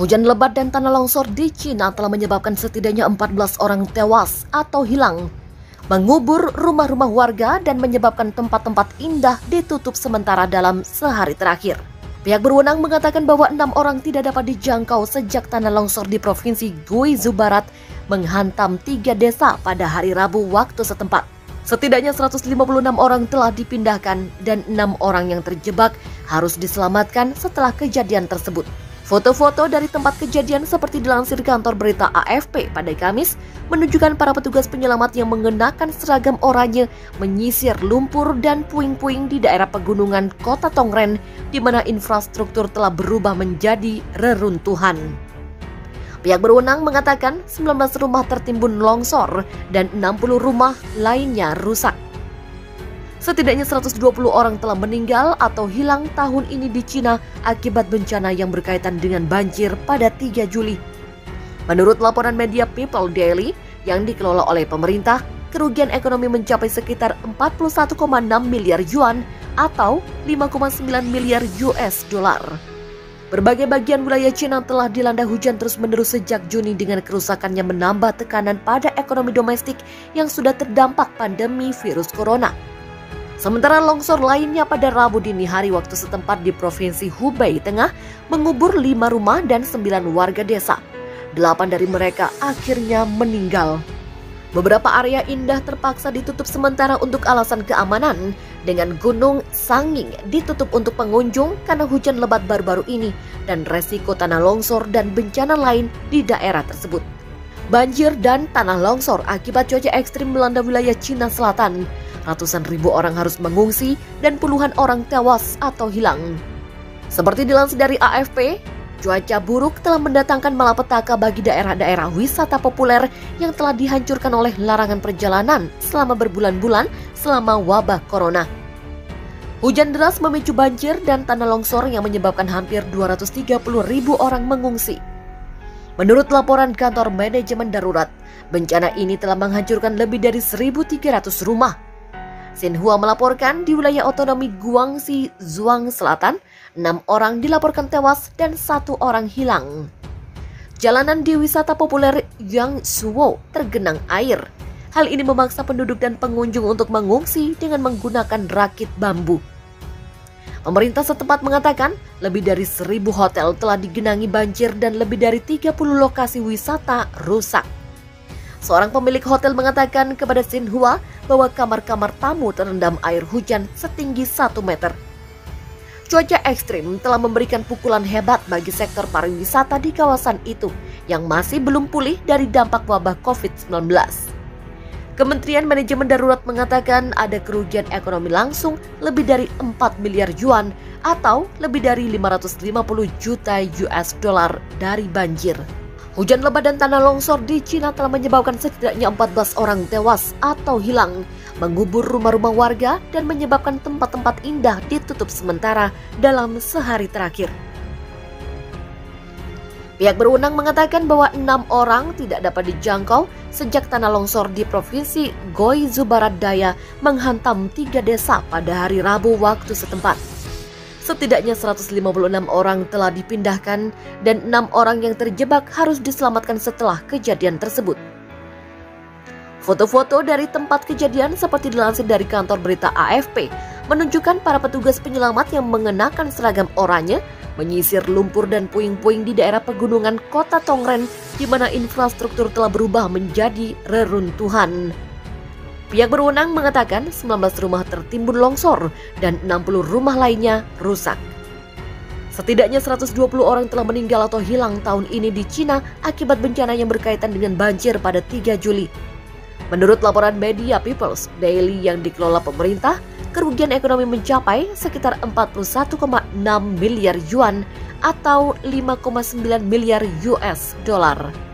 Hujan lebat dan tanah longsor di Cina telah menyebabkan setidaknya 14 orang tewas atau hilang, mengubur rumah-rumah warga dan menyebabkan tempat-tempat indah ditutup sementara dalam sehari terakhir. Pihak berwenang mengatakan bahwa 6 orang tidak dapat dijangkau sejak tanah longsor di Provinsi Guizhou Barat menghantam 3 desa pada hari Rabu waktu setempat. Setidaknya 156 orang telah dipindahkan dan 6 orang yang terjebak harus diselamatkan setelah kejadian tersebut. Foto-foto dari tempat kejadian seperti dilansir kantor berita AFP pada Kamis menunjukkan para petugas penyelamat yang mengenakan seragam oranye menyisir lumpur dan puing-puing di daerah pegunungan kota Tongren di mana infrastruktur telah berubah menjadi reruntuhan. Pihak berwenang mengatakan 19 rumah tertimbun longsor dan 60 rumah lainnya rusak. Setidaknya 120 orang telah meninggal atau hilang tahun ini di Cina akibat bencana yang berkaitan dengan banjir pada 3 Juli. Menurut laporan media People Daily yang dikelola oleh pemerintah, kerugian ekonomi mencapai sekitar 41,6 miliar yuan atau 5,9 miliar US dollar. Berbagai bagian wilayah Cina telah dilanda hujan terus-menerus sejak Juni dengan kerusakannya menambah tekanan pada ekonomi domestik yang sudah terdampak pandemi virus corona. Sementara longsor lainnya pada Rabu dini hari waktu setempat di Provinsi Hubei Tengah mengubur 5 rumah dan 9 warga desa. 8 dari mereka akhirnya meninggal. Beberapa area indah terpaksa ditutup sementara untuk alasan keamanan, dengan Gunung Sanging ditutup untuk pengunjung karena hujan lebat baru-baru ini dan resiko tanah longsor dan bencana lain di daerah tersebut. Banjir dan tanah longsor akibat cuaca ekstrim melanda wilayah Cina Selatan. Ratusan ribu orang harus mengungsi dan puluhan orang tewas atau hilang. Seperti dilansir dari AFP, cuaca buruk telah mendatangkan malapetaka bagi daerah-daerah wisata populer yang telah dihancurkan oleh larangan perjalanan selama berbulan-bulan selama wabah corona. Hujan deras memicu banjir dan tanah longsor yang menyebabkan hampir 230 ribu orang mengungsi. Menurut laporan kantor manajemen darurat, bencana ini telah menghancurkan lebih dari 1.300 rumah. Xinhua melaporkan di wilayah otonomi Guangxi Zhuang Selatan, 6 orang dilaporkan tewas dan 1 orang hilang. Jalanan di wisata populer Yangshuo tergenang air. Hal ini memaksa penduduk dan pengunjung untuk mengungsi dengan menggunakan rakit bambu. Pemerintah setempat mengatakan lebih dari 1.000 hotel telah digenangi banjir dan lebih dari 30 lokasi wisata rusak. Seorang pemilik hotel mengatakan kepada Xinhua bahwa kamar-kamar tamu terendam air hujan setinggi 1 meter. Cuaca ekstrim telah memberikan pukulan hebat bagi sektor pariwisata di kawasan itu yang masih belum pulih dari dampak wabah COVID-19. Kementerian Manajemen Darurat mengatakan ada kerugian ekonomi langsung lebih dari 4 miliar yuan atau lebih dari 550 juta US dollar dari banjir. Hujan lebat dan tanah longsor di Cina telah menyebabkan setidaknya 14 orang tewas atau hilang, mengubur rumah-rumah warga dan menyebabkan tempat-tempat indah ditutup sementara dalam sehari terakhir. Pihak berwenang mengatakan bahwa 6 orang tidak dapat dijangkau sejak tanah longsor di Provinsi Guizhou Barat Daya menghantam 3 desa pada hari Rabu waktu setempat. Setidaknya 156 orang telah dipindahkan dan 6 orang yang terjebak harus diselamatkan setelah kejadian tersebut. Foto-foto dari tempat kejadian seperti dilansir dari kantor berita AFP menunjukkan para petugas penyelamat yang mengenakan seragam oranye menyisir lumpur dan puing-puing di daerah pegunungan kota Tongren di mana infrastruktur telah berubah menjadi reruntuhan. Pihak berwenang mengatakan 19 rumah tertimbun longsor dan 60 rumah lainnya rusak. Setidaknya 120 orang telah meninggal atau hilang tahun ini di Cina akibat bencana yang berkaitan dengan banjir pada 3 Juli. Menurut laporan media People's Daily yang dikelola pemerintah, kerugian ekonomi mencapai sekitar 41,6 miliar yuan atau 5,9 miliar US dollar.